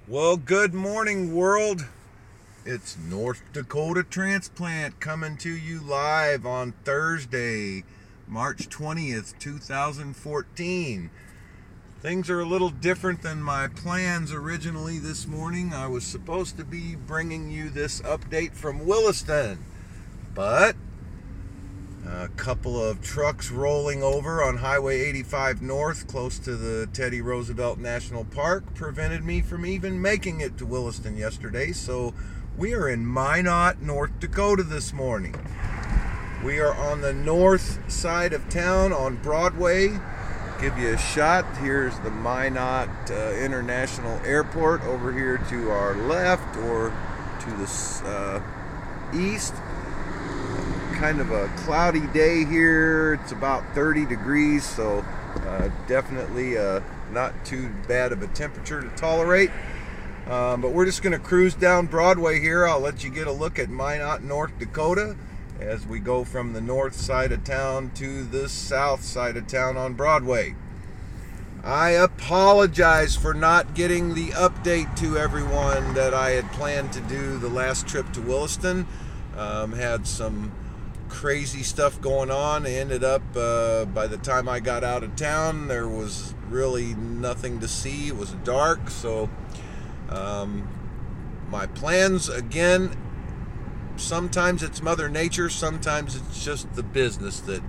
Well, good morning, world. It's North Dakota Transplant coming to you live on Thursday, March 20th, 2014. Things are a little different than my plans originally this morning. I was supposed to be bringing you this update from Williston, but a couple of trucks rolling over on Highway 85 North close to the Teddy Roosevelt National Park prevented me from even making it to Williston yesterday. So we are in Minot, North Dakota this morning. We are on the north side of town on Broadway. Give you a shot. Here's the Minot International Airport over here to our left or to the east. Kind of a cloudy day here. It's about 30 degrees, so definitely not too bad of a temperature to tolerate. But we're just going to cruise down Broadway here. I'll let you get a look at Minot, North Dakota, as we go from the north side of town to the south side of town on Broadway. I apologize for not getting the update to everyone that I had planned to do the last trip to Williston. Had some crazy stuff going on. Ended up by the time I got out of town, there was really nothing to see. It was dark, so my plans, again, sometimes it's Mother Nature, sometimes it's just the business that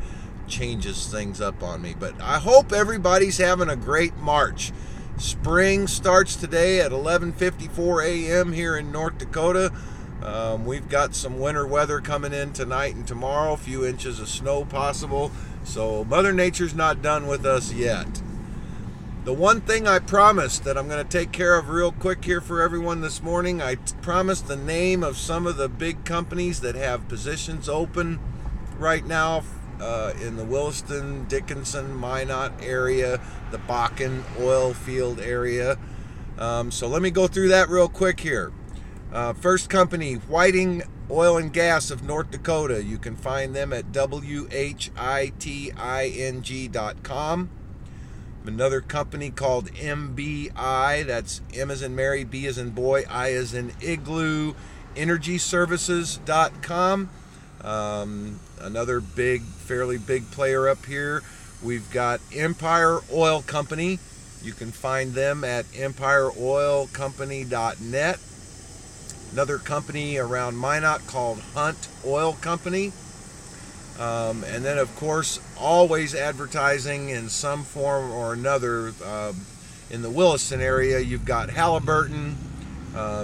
changes things up on me. But I hope everybody's having a great March. Spring starts today at 11:54 a.m. here in North Dakota. We've got some winter weather coming in tonight and tomorrow, a few inches of snow possible. So Mother Nature's not done with us yet. The one thing I promised that I'm going to take care of real quick here for everyone this morning, I promised the name of some of the big companies that have positions open right now in the Williston, Dickinson, Minot area, the Bakken oil field area. So let me go through that real quick here. First company, Whiting Oil and Gas of North Dakota. You can find them at whiting.com. Another company called MBI, that's M as in Mary, B as in boy, I as in igloo, energyservices.com. Another fairly big player up here. We've got Empire Oil Company. You can find them at empireoilcompany.net. Another company around Minot called Hunt Oil Company. And then, of course, always advertising in some form or another in the Williston area. You've got Halliburton.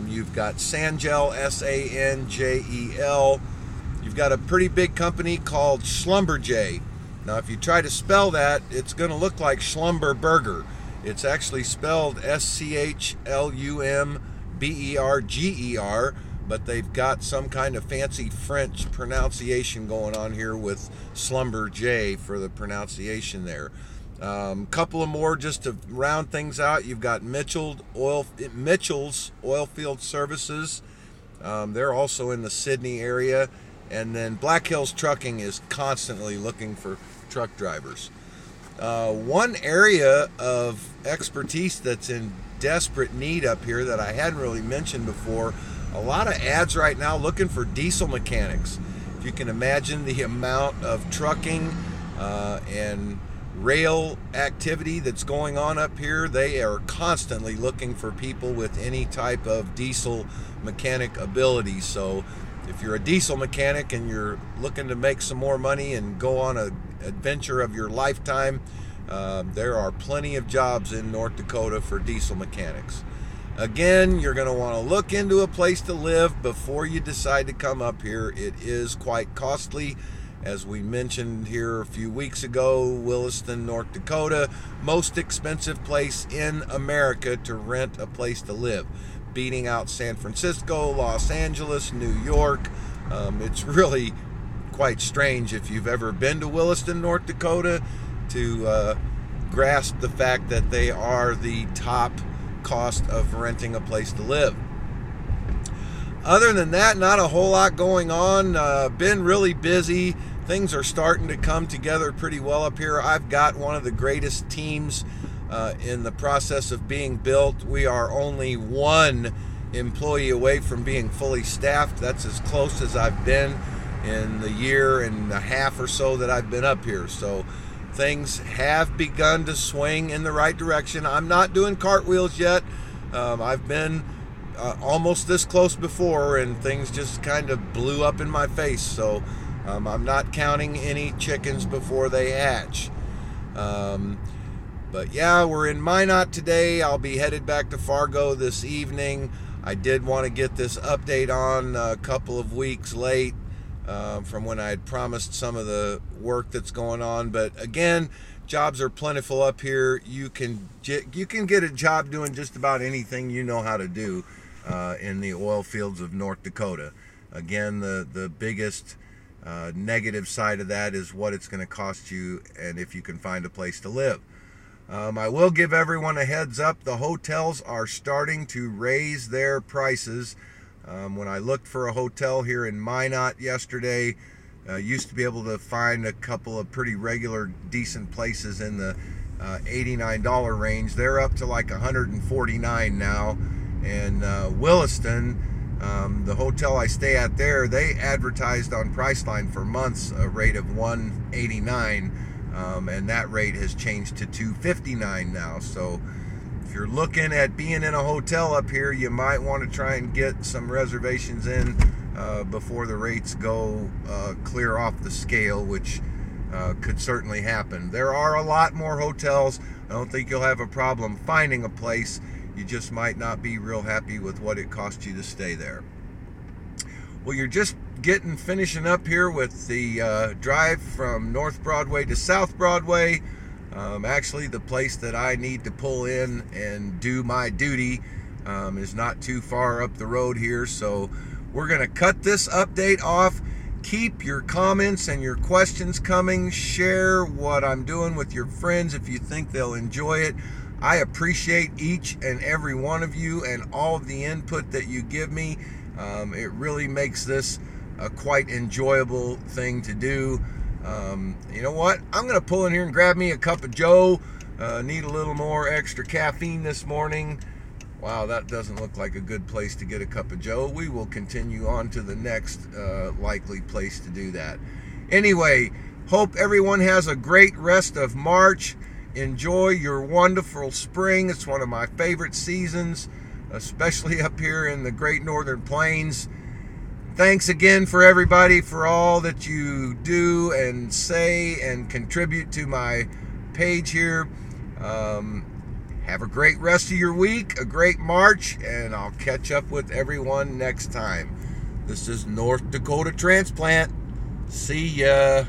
You've got Sanjel, Sanjel. You've got a pretty big company called Schlumberger. Now, if you try to spell that, it's going to look like Schlumberger. It's actually spelled Schlumberger, but they've got some kind of fancy French pronunciation going on here with Schlumberger for the pronunciation there. Couple of more just to round things out. You've got Mitchell's Oilfield Services. They're also in the Sydney area. And then Black Hills Trucking is constantly looking for truck drivers. One area of expertise that's in desperate need up here that I hadn't really mentioned before, a lot of ads right now looking for diesel mechanics. If you can imagine the amount of trucking and rail activity that's going on up here, they are constantly looking for people with any type of diesel mechanic ability. So if you're a diesel mechanic and you're looking to make some more money and go on an adventure of your lifetime, there are plenty of jobs in North Dakota for diesel mechanics. Again, you're going to want to look into a place to live before you decide to come up here. It is quite costly. As we mentioned here a few weeks ago, Williston, North Dakota, most expensive place in America to rent a place to live, beating out San Francisco, Los Angeles, New York. It's really quite strange if you've ever been to Williston, North Dakota, to grasp the fact that they are the top cost of renting a place to live. Other than that, not a whole lot going on. Been really busy. Things are starting to come together pretty well up here. I've got one of the greatest teams in the process of being built. We are only one employee away from being fully staffed. That's as close as I've been in the year and a half or so that I've been up here. So things have begun to swing in the right direction. I'm not doing cartwheels yet. I've been almost this close before, and things just kind of blew up in my face. So I'm not counting any chickens before they hatch. But yeah, we're in Minot today. I'll be headed back to Fargo this evening. I did want to get this update on a couple of weeks late from when I had promised some of the work that's going on. But again, jobs are plentiful up here. You can get a job doing just about anything you know how to do in the oil fields of North Dakota. Again, the biggest negative side of that is what it's going to cost you and if you can find a place to live. I will give everyone a heads up. The hotels are starting to raise their prices. When I looked for a hotel here in Minot yesterday, used to be able to find a couple of pretty regular decent places in the $89 range. They're up to like $149 now. And Williston, the hotel I stay at there, they advertised on Priceline for months a rate of $189. And that rate has changed to $259 now. So if you're looking at being in a hotel up here, you might want to try and get some reservations in before the rates go clear off the scale, which could certainly happen. There are a lot more hotels. I don't think you'll have a problem finding a place. You just might not be real happy with what it costs you to stay there. Well, you're just finishing up here with the drive from North Broadway to South Broadway. Actually, the place that I need to pull in and do my duty is not too far up the road here. So we're going to cut this update off. Keep your comments and your questions coming. Share what I'm doing with your friends if you think they'll enjoy it. I appreciate each and every one of you and all of the input that you give me. It really makes this a quite enjoyable thing to do. You know what? I'm going to pull in here and grab me a cup of Joe. Need a little more extra caffeine this morning. Wow, that doesn't look like a good place to get a cup of Joe. We will continue on to the next likely place to do that. Anyway, hope everyone has a great rest of March. Enjoy your wonderful spring. It's one of my favorite seasons, especially up here in the Great Northern Plains. Thanks again for everybody for all that you do and say and contribute to my page here. Have a great rest of your week, a great March, and I'll catch up with everyone next time. This is North Dakota Transplant. See ya.